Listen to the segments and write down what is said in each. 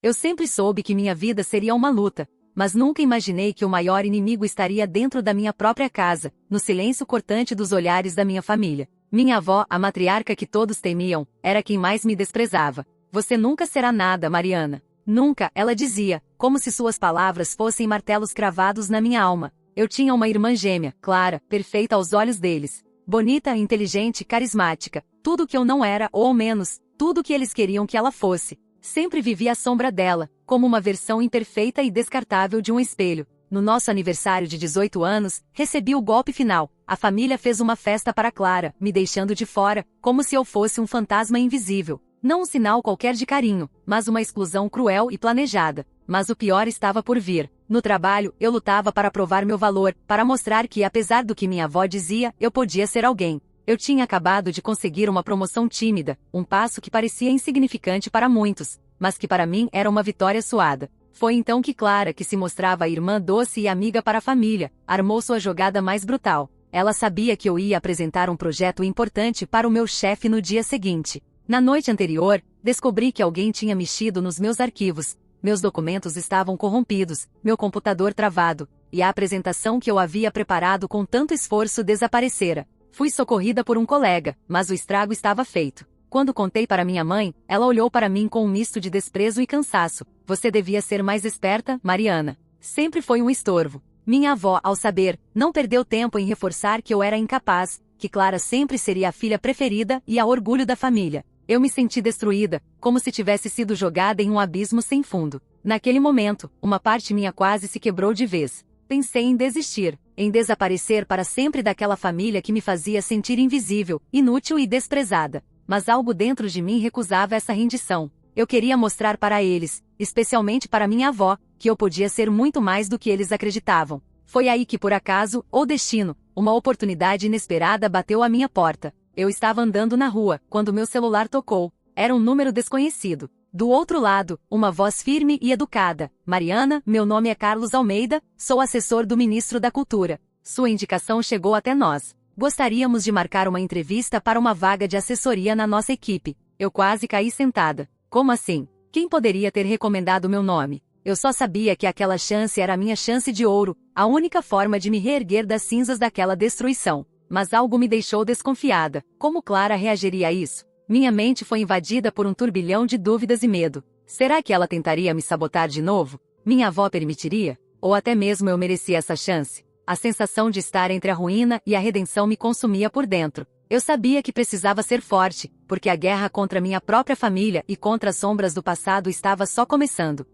Eu sempre soube que minha vida seria uma luta, mas nunca imaginei que o maior inimigo estaria dentro da minha própria casa, no silêncio cortante dos olhares da minha família. Minha avó, a matriarca que todos temiam, era quem mais me desprezava. Você nunca será nada, Mariana. Nunca, ela dizia, como se suas palavras fossem martelos cravados na minha alma. Eu tinha uma irmã gêmea, Clara, perfeita aos olhos deles. Bonita, inteligente, carismática. Tudo o que eu não era, ou ao menos, tudo o que eles queriam que ela fosse. Sempre vivia à sombra dela, como uma versão imperfeita e descartável de um espelho. No nosso aniversário de 18 anos, recebi o golpe final. A família fez uma festa para Clara, me deixando de fora, como se eu fosse um fantasma invisível. Não um sinal qualquer de carinho, mas uma exclusão cruel e planejada. Mas o pior estava por vir. No trabalho, eu lutava para provar meu valor, para mostrar que, apesar do que minha avó dizia, eu podia ser alguém. Eu tinha acabado de conseguir uma promoção tímida, um passo que parecia insignificante para muitos, mas que para mim era uma vitória suada. Foi então que Clara, que se mostrava a irmã doce e amiga para a família, armou sua jogada mais brutal. Ela sabia que eu ia apresentar um projeto importante para o meu chefe no dia seguinte. Na noite anterior, descobri que alguém tinha mexido nos meus arquivos. Meus documentos estavam corrompidos, meu computador travado, e a apresentação que eu havia preparado com tanto esforço desaparecera. Fui socorrida por um colega, mas o estrago estava feito. Quando contei para minha mãe, ela olhou para mim com um misto de desprezo e cansaço. Você devia ser mais esperta, Mariana. Sempre foi um estorvo. Minha avó, ao saber, não perdeu tempo em reforçar que eu era incapaz, que Clara sempre seria a filha preferida e a orgulho da família. Eu me senti destruída, como se tivesse sido jogada em um abismo sem fundo. Naquele momento, uma parte minha quase se quebrou de vez. Pensei em desistir, em desaparecer para sempre daquela família que me fazia sentir invisível, inútil e desprezada. Mas algo dentro de mim recusava essa rendição. Eu queria mostrar para eles, especialmente para minha avó, que eu podia ser muito mais do que eles acreditavam. Foi aí que, por acaso, ou destino, uma oportunidade inesperada bateu à minha porta. Eu estava andando na rua, quando meu celular tocou. Era um número desconhecido. Do outro lado, uma voz firme e educada. Mariana, meu nome é Carlos Almeida, sou assessor do ministro da Cultura. Sua indicação chegou até nós. Gostaríamos de marcar uma entrevista para uma vaga de assessoria na nossa equipe. Eu quase caí sentada. Como assim? Quem poderia ter recomendado meu nome? Eu só sabia que aquela chance era a minha chance de ouro, a única forma de me reerguer das cinzas daquela destruição. Mas algo me deixou desconfiada. Como Clara reagiria a isso? Minha mente foi invadida por um turbilhão de dúvidas e medo. Será que ela tentaria me sabotar de novo? Minha avó permitiria? Ou até mesmo eu merecia essa chance? A sensação de estar entre a ruína e a redenção me consumia por dentro. Eu sabia que precisava ser forte, porque a guerra contra minha própria família e contra as sombras do passado estava só começando.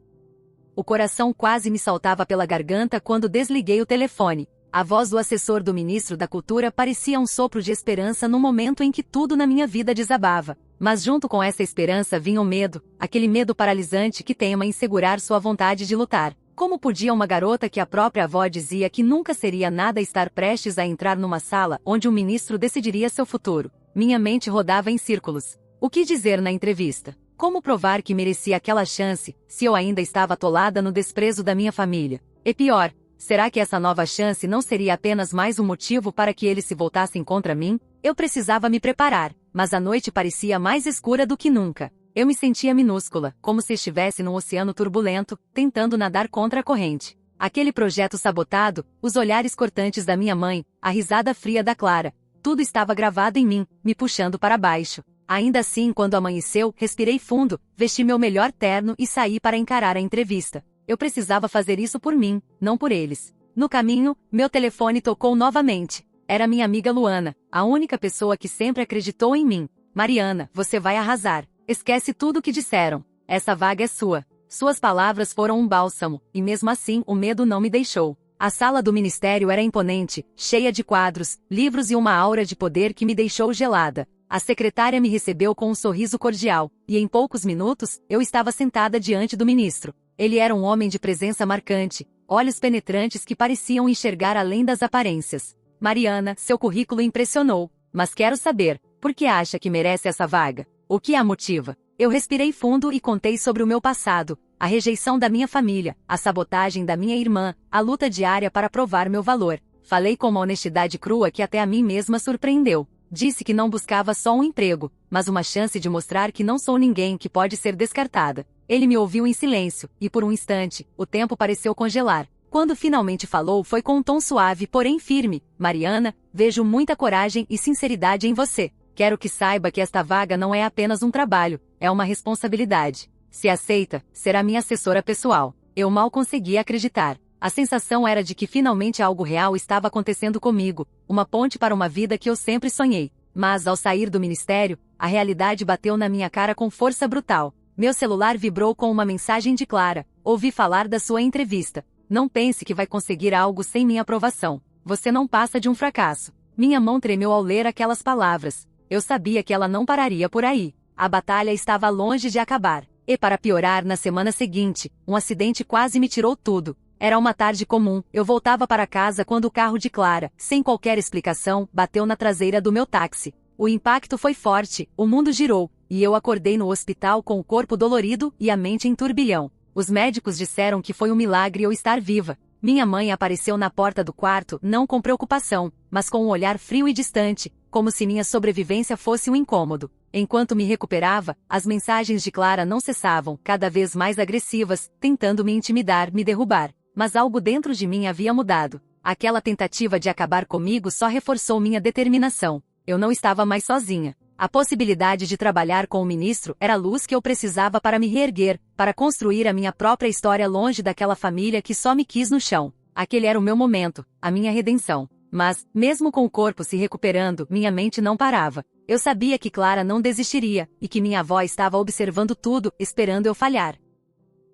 O coração quase me saltava pela garganta quando desliguei o telefone. A voz do assessor do ministro da Cultura parecia um sopro de esperança no momento em que tudo na minha vida desabava. Mas junto com essa esperança vinha o medo, aquele medo paralisante que teima em segurar sua vontade de lutar. Como podia uma garota que a própria avó dizia que nunca seria nada estar prestes a entrar numa sala onde um ministro decidiria seu futuro? Minha mente rodava em círculos. O que dizer na entrevista? Como provar que merecia aquela chance, se eu ainda estava atolada no desprezo da minha família? E pior, será que essa nova chance não seria apenas mais um motivo para que eles se voltassem contra mim? Eu precisava me preparar, mas a noite parecia mais escura do que nunca. Eu me sentia minúscula, como se estivesse num oceano turbulento, tentando nadar contra a corrente. Aquele projeto sabotado, os olhares cortantes da minha mãe, a risada fria da Clara, tudo estava gravado em mim, me puxando para baixo. Ainda assim, quando amanheceu, respirei fundo, vesti meu melhor terno e saí para encarar a entrevista. Eu precisava fazer isso por mim, não por eles. No caminho, meu telefone tocou novamente. Era minha amiga Luana, a única pessoa que sempre acreditou em mim. Mariana, você vai arrasar. Esquece tudo o que disseram. Essa vaga é sua. Suas palavras foram um bálsamo, e mesmo assim o medo não me deixou. A sala do ministério era imponente, cheia de quadros, livros e uma aura de poder que me deixou gelada. A secretária me recebeu com um sorriso cordial, e em poucos minutos, eu estava sentada diante do ministro. Ele era um homem de presença marcante, olhos penetrantes que pareciam enxergar além das aparências. Mariana, seu currículo impressionou, mas quero saber, por que acha que merece essa vaga? O que a motiva? Eu respirei fundo e contei sobre o meu passado, a rejeição da minha família, a sabotagem da minha irmã, a luta diária para provar meu valor. Falei com uma honestidade crua que até a mim mesma surpreendeu. Disse que não buscava só um emprego, mas uma chance de mostrar que não sou ninguém que pode ser descartada. Ele me ouviu em silêncio, e por um instante, o tempo pareceu congelar. Quando finalmente falou, foi com um tom suave, porém firme. Mariana, vejo muita coragem e sinceridade em você. Quero que saiba que esta vaga não é apenas um trabalho, é uma responsabilidade. Se aceita, será minha assessora pessoal. Eu mal conseguia acreditar. A sensação era de que finalmente algo real estava acontecendo comigo, uma ponte para uma vida que eu sempre sonhei. Mas, ao sair do ministério, a realidade bateu na minha cara com força brutal. Meu celular vibrou com uma mensagem de Clara. Ouvi falar da sua entrevista. Não pense que vai conseguir algo sem minha aprovação. Você não passa de um fracasso. Minha mão tremeu ao ler aquelas palavras. Eu sabia que ela não pararia por aí. A batalha estava longe de acabar. E para piorar, na semana seguinte, um acidente quase me tirou tudo. Era uma tarde comum, eu voltava para casa quando o carro de Clara, sem qualquer explicação, bateu na traseira do meu táxi. O impacto foi forte, o mundo girou, e eu acordei no hospital com o corpo dolorido e a mente em turbilhão. Os médicos disseram que foi um milagre eu estar viva. Minha mãe apareceu na porta do quarto, não com preocupação, mas com um olhar frio e distante, como se minha sobrevivência fosse um incômodo. Enquanto me recuperava, as mensagens de Clara não cessavam, cada vez mais agressivas, tentando me intimidar, me derrubar. Mas algo dentro de mim havia mudado. Aquela tentativa de acabar comigo só reforçou minha determinação. Eu não estava mais sozinha. A possibilidade de trabalhar com o ministro era a luz que eu precisava para me reerguer, para construir a minha própria história longe daquela família que só me quis no chão. Aquele era o meu momento, a minha redenção. Mas, mesmo com o corpo se recuperando, minha mente não parava. Eu sabia que Clara não desistiria, e que minha avó estava observando tudo, esperando eu falhar.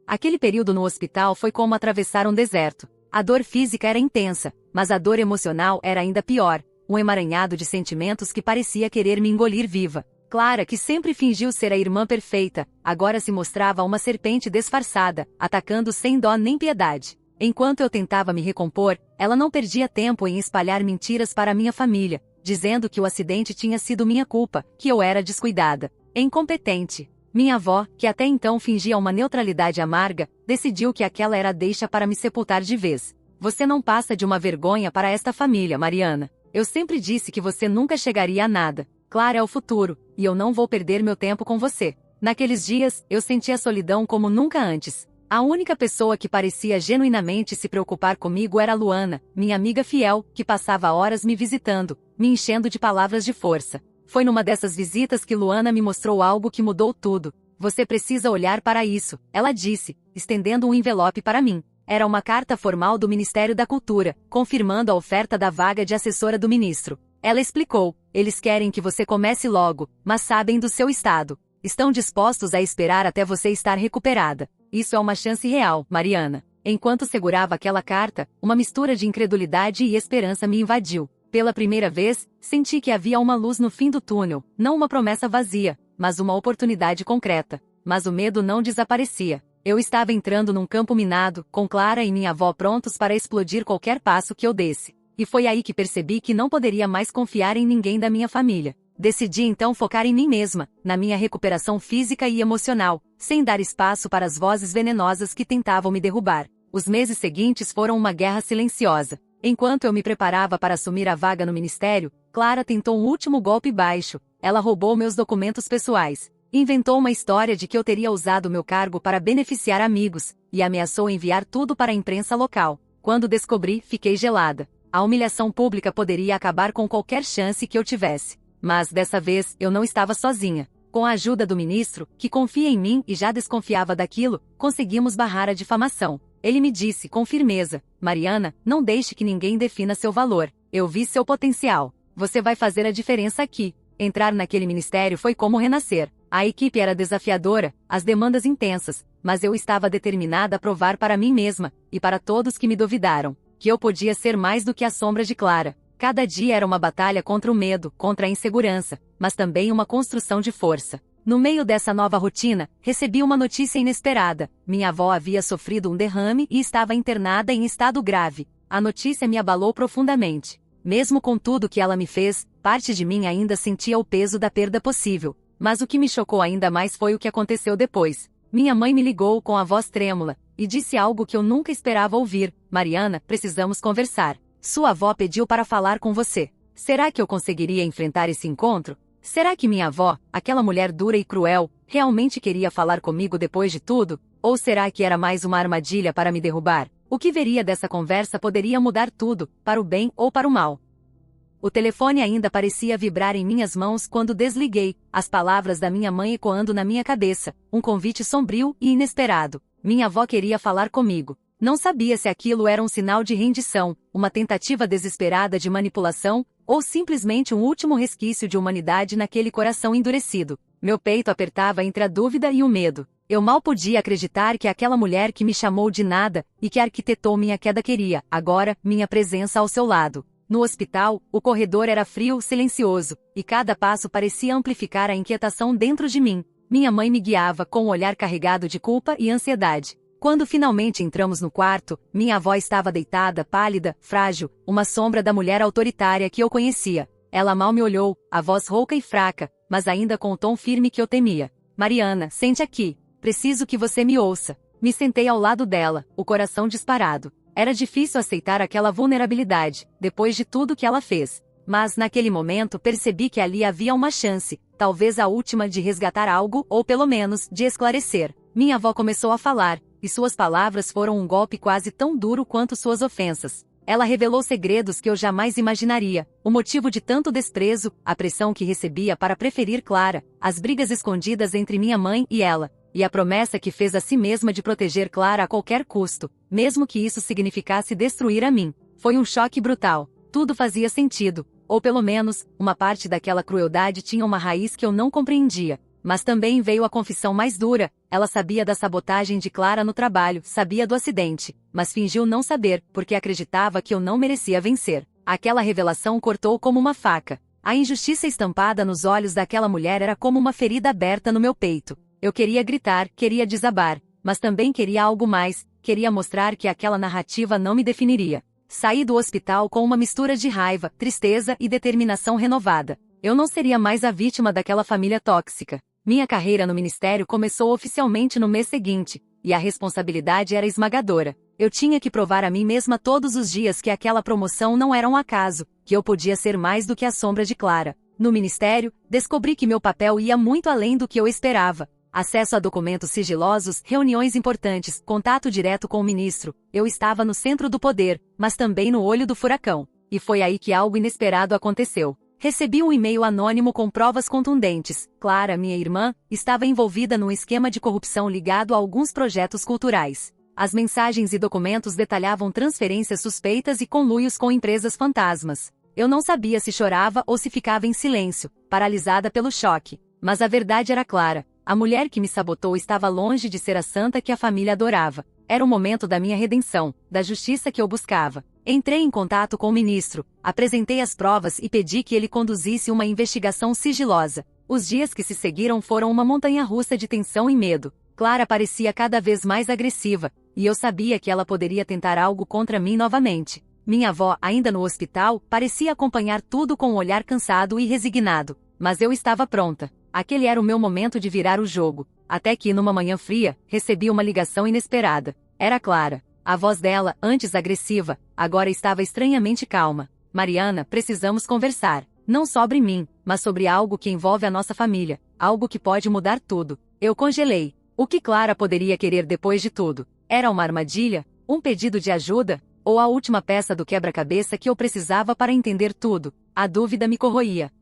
Aquele período no hospital foi como atravessar um deserto. A dor física era intensa, mas a dor emocional era ainda pior, um emaranhado de sentimentos que parecia querer me engolir viva. Clara, que sempre fingiu ser a irmã perfeita, agora se mostrava uma serpente disfarçada, atacando sem dó nem piedade. Enquanto eu tentava me recompor, ela não perdia tempo em espalhar mentiras para minha família, dizendo que o acidente tinha sido minha culpa, que eu era descuidada, incompetente. Minha avó, que até então fingia uma neutralidade amarga, decidiu que aquela era a deixa para me sepultar de vez. Você não passa de uma vergonha para esta família, Mariana. Eu sempre disse que você nunca chegaria a nada. Clara é o futuro, e eu não vou perder meu tempo com você. Naqueles dias, eu sentia solidão como nunca antes. A única pessoa que parecia genuinamente se preocupar comigo era Luana, minha amiga fiel, que passava horas me visitando, me enchendo de palavras de força. Foi numa dessas visitas que Luana me mostrou algo que mudou tudo. Você precisa olhar para isso, ela disse, estendendo um envelope para mim. Era uma carta formal do Ministério da Cultura, confirmando a oferta da vaga de assessora do ministro. Ela explicou, eles querem que você comece logo, mas sabem do seu estado. Estão dispostos a esperar até você estar recuperada. Isso é uma chance real, Mariana. Enquanto segurava aquela carta, uma mistura de incredulidade e esperança me invadiu. Pela primeira vez, senti que havia uma luz no fim do túnel, não uma promessa vazia, mas uma oportunidade concreta. Mas o medo não desaparecia. Eu estava entrando num campo minado, com Clara e minha avó prontos para explodir qualquer passo que eu desse. E foi aí que percebi que não poderia mais confiar em ninguém da minha família. Decidi então focar em mim mesma, na minha recuperação física e emocional, sem dar espaço para as vozes venenosas que tentavam me derrubar. Os meses seguintes foram uma guerra silenciosa. Enquanto eu me preparava para assumir a vaga no ministério, Clara tentou um último golpe baixo. Ela roubou meus documentos pessoais, inventou uma história de que eu teria usado meu cargo para beneficiar amigos, e ameaçou enviar tudo para a imprensa local. Quando descobri, fiquei gelada. A humilhação pública poderia acabar com qualquer chance que eu tivesse. Mas dessa vez, eu não estava sozinha. Com a ajuda do ministro, que confia em mim e já desconfiava daquilo, conseguimos barrar a difamação. Ele me disse com firmeza, Mariana, não deixe que ninguém defina seu valor. Eu vi seu potencial. Você vai fazer a diferença aqui. Entrar naquele ministério foi como renascer. A equipe era desafiadora, as demandas intensas, mas eu estava determinada a provar para mim mesma, e para todos que me duvidaram, que eu podia ser mais do que a sombra de Clara. Cada dia era uma batalha contra o medo, contra a insegurança, mas também uma construção de força. No meio dessa nova rotina, recebi uma notícia inesperada. Minha avó havia sofrido um derrame e estava internada em estado grave. A notícia me abalou profundamente. Mesmo com tudo que ela me fez, parte de mim ainda sentia o peso da perda possível. Mas o que me chocou ainda mais foi o que aconteceu depois. Minha mãe me ligou com a voz trêmula, e disse algo que eu nunca esperava ouvir. Mariana, precisamos conversar. Sua avó pediu para falar com você. Será que eu conseguiria enfrentar esse encontro? Será que minha avó, aquela mulher dura e cruel, realmente queria falar comigo depois de tudo? Ou será que era mais uma armadilha para me derrubar? O que veria dessa conversa poderia mudar tudo, para o bem ou para o mal. O telefone ainda parecia vibrar em minhas mãos quando desliguei, as palavras da minha mãe ecoando na minha cabeça, um convite sombrio e inesperado. Minha avó queria falar comigo. Não sabia se aquilo era um sinal de rendição, uma tentativa desesperada de manipulação, ou simplesmente um último resquício de humanidade naquele coração endurecido. Meu peito apertava entre a dúvida e o medo. Eu mal podia acreditar que aquela mulher que me chamou de nada, e que arquitetou minha queda queria, agora, minha presença ao seu lado. No hospital, o corredor era frio, silencioso, e cada passo parecia amplificar a inquietação dentro de mim. Minha mãe me guiava com um olhar carregado de culpa e ansiedade. Quando finalmente entramos no quarto, minha avó estava deitada, pálida, frágil, uma sombra da mulher autoritária que eu conhecia. Ela mal me olhou, a voz rouca e fraca, mas ainda com o tom firme que eu temia. Mariana, sente aqui. Preciso que você me ouça. Me sentei ao lado dela, o coração disparado. Era difícil aceitar aquela vulnerabilidade, depois de tudo que ela fez. Mas naquele momento percebi que ali havia uma chance, talvez a última, de resgatar algo, ou pelo menos, de esclarecer. Minha avó começou a falar, e suas palavras foram um golpe quase tão duro quanto suas ofensas. Ela revelou segredos que eu jamais imaginaria, o motivo de tanto desprezo, a pressão que recebia para preferir Clara, as brigas escondidas entre minha mãe e ela, e a promessa que fez a si mesma de proteger Clara a qualquer custo, mesmo que isso significasse destruir a mim. Foi um choque brutal. Tudo fazia sentido, ou pelo menos, uma parte daquela crueldade tinha uma raiz que eu não compreendia. Mas também veio a confissão mais dura. Ela sabia da sabotagem de Clara no trabalho, sabia do acidente, mas fingiu não saber, porque acreditava que eu não merecia vencer. Aquela revelação cortou como uma faca. A injustiça estampada nos olhos daquela mulher era como uma ferida aberta no meu peito. Eu queria gritar, queria desabar, mas também queria algo mais, queria mostrar que aquela narrativa não me definiria. Saí do hospital com uma mistura de raiva, tristeza e determinação renovada. Eu não seria mais a vítima daquela família tóxica. Minha carreira no ministério começou oficialmente no mês seguinte, e a responsabilidade era esmagadora. Eu tinha que provar a mim mesma todos os dias que aquela promoção não era um acaso, que eu podia ser mais do que a sombra de Clara. No ministério, descobri que meu papel ia muito além do que eu esperava. Acesso a documentos sigilosos, reuniões importantes, contato direto com o ministro. Eu estava no centro do poder, mas também no olho do furacão. E foi aí que algo inesperado aconteceu. Recebi um e-mail anônimo com provas contundentes. Clara, minha irmã, estava envolvida num esquema de corrupção ligado a alguns projetos culturais. As mensagens e documentos detalhavam transferências suspeitas e conluios com empresas fantasmas. Eu não sabia se chorava ou se ficava em silêncio, paralisada pelo choque. Mas a verdade era clara. A mulher que me sabotou estava longe de ser a santa que a família adorava. Era o momento da minha redenção, da justiça que eu buscava. Entrei em contato com o ministro, apresentei as provas e pedi que ele conduzisse uma investigação sigilosa. Os dias que se seguiram foram uma montanha-russa de tensão e medo. Clara parecia cada vez mais agressiva, e eu sabia que ela poderia tentar algo contra mim novamente. Minha avó, ainda no hospital, parecia acompanhar tudo com um olhar cansado e resignado. Mas eu estava pronta. Aquele era o meu momento de virar o jogo. Até que, numa manhã fria, recebi uma ligação inesperada. Era Clara. A voz dela, antes agressiva, agora estava estranhamente calma. Mariana, precisamos conversar. Não sobre mim, mas sobre algo que envolve a nossa família. Algo que pode mudar tudo. Eu congelei. O que Clara poderia querer depois de tudo? Era uma armadilha? Um pedido de ajuda? Ou a última peça do quebra-cabeça que eu precisava para entender tudo? A dúvida me corroía.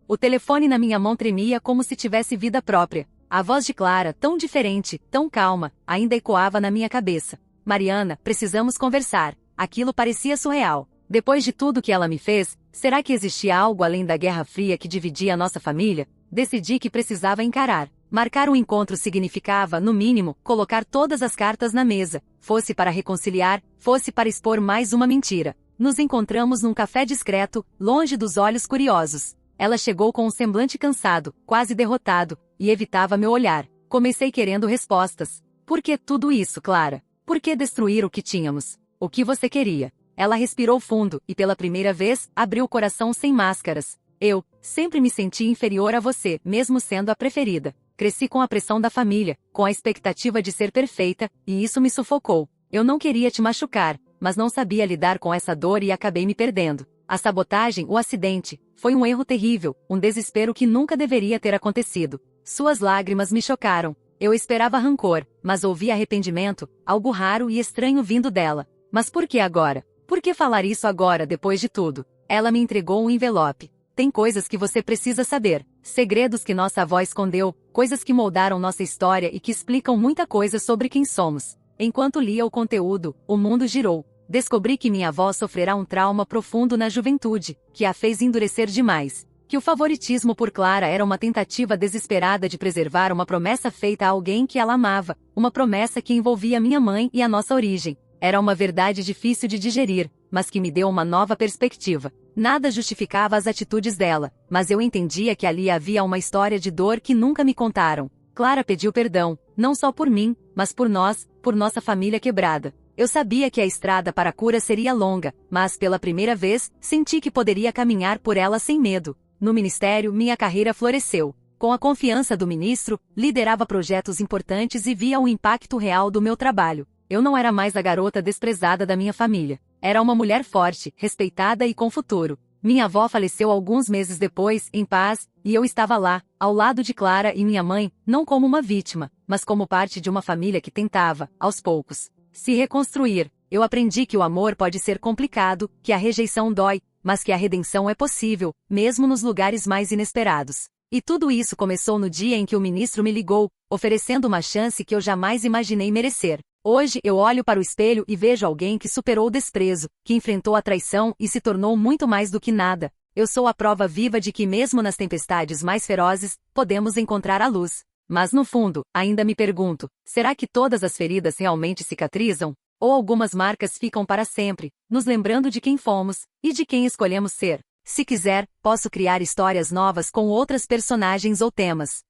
O telefone na minha mão tremia como se tivesse vida própria. A voz de Clara, tão diferente, tão calma, ainda ecoava na minha cabeça. Mariana, precisamos conversar. Aquilo parecia surreal. Depois de tudo que ela me fez, será que existia algo além da Guerra Fria que dividia a nossa família? Decidi que precisava encarar. Marcar um encontro significava, no mínimo, colocar todas as cartas na mesa. Fosse para reconciliar, fosse para expor mais uma mentira. Nos encontramos num café discreto, longe dos olhos curiosos. Ela chegou com um semblante cansado, quase derrotado, e evitava meu olhar. Comecei querendo respostas. Por que tudo isso, Clara? Por que destruir o que tínhamos? O que você queria? Ela respirou fundo, e pela primeira vez, abriu o coração sem máscaras. Eu, sempre me senti inferior a você, mesmo sendo a preferida. Cresci com a pressão da família, com a expectativa de ser perfeita, e isso me sufocou. Eu não queria te machucar, mas não sabia lidar com essa dor e acabei me perdendo. A sabotagem, o acidente, foi um erro terrível, um desespero que nunca deveria ter acontecido. Suas lágrimas me chocaram. Eu esperava rancor, mas ouvi arrependimento, algo raro e estranho vindo dela. Mas por que agora? Por que falar isso agora depois de tudo? Ela me entregou um envelope. Tem coisas que você precisa saber, segredos que nossa avó escondeu, coisas que moldaram nossa história e que explicam muita coisa sobre quem somos. Enquanto lia o conteúdo, o mundo girou. Descobri que minha avó sofrerá um trauma profundo na juventude, que a fez endurecer demais. Que o favoritismo por Clara era uma tentativa desesperada de preservar uma promessa feita a alguém que ela amava, uma promessa que envolvia minha mãe e a nossa origem. Era uma verdade difícil de digerir, mas que me deu uma nova perspectiva. Nada justificava as atitudes dela, mas eu entendia que ali havia uma história de dor que nunca me contaram. Clara pediu perdão, não só por mim, mas por nós, por nossa família quebrada. Eu sabia que a estrada para a cura seria longa, mas pela primeira vez, senti que poderia caminhar por ela sem medo. No ministério, minha carreira floresceu. Com a confiança do ministro, liderava projetos importantes e via o impacto real do meu trabalho. Eu não era mais a garota desprezada da minha família. Era uma mulher forte, respeitada e com futuro. Minha avó faleceu alguns meses depois, em paz, e eu estava lá, ao lado de Clara e minha mãe, não como uma vítima, mas como parte de uma família que tentava, aos poucos, se reconstruir. Eu aprendi que o amor pode ser complicado, que a rejeição dói, mas que a redenção é possível, mesmo nos lugares mais inesperados. E tudo isso começou no dia em que o ministro me ligou, oferecendo uma chance que eu jamais imaginei merecer. Hoje eu olho para o espelho e vejo alguém que superou o desprezo, que enfrentou a traição e se tornou muito mais do que nada. Eu sou a prova viva de que mesmo nas tempestades mais ferozes, podemos encontrar a luz. Mas no fundo, ainda me pergunto, será que todas as feridas realmente cicatrizam? Ou algumas marcas ficam para sempre, nos lembrando de quem fomos, e de quem escolhemos ser? Se quiser, posso criar histórias novas com outras personagens ou temas.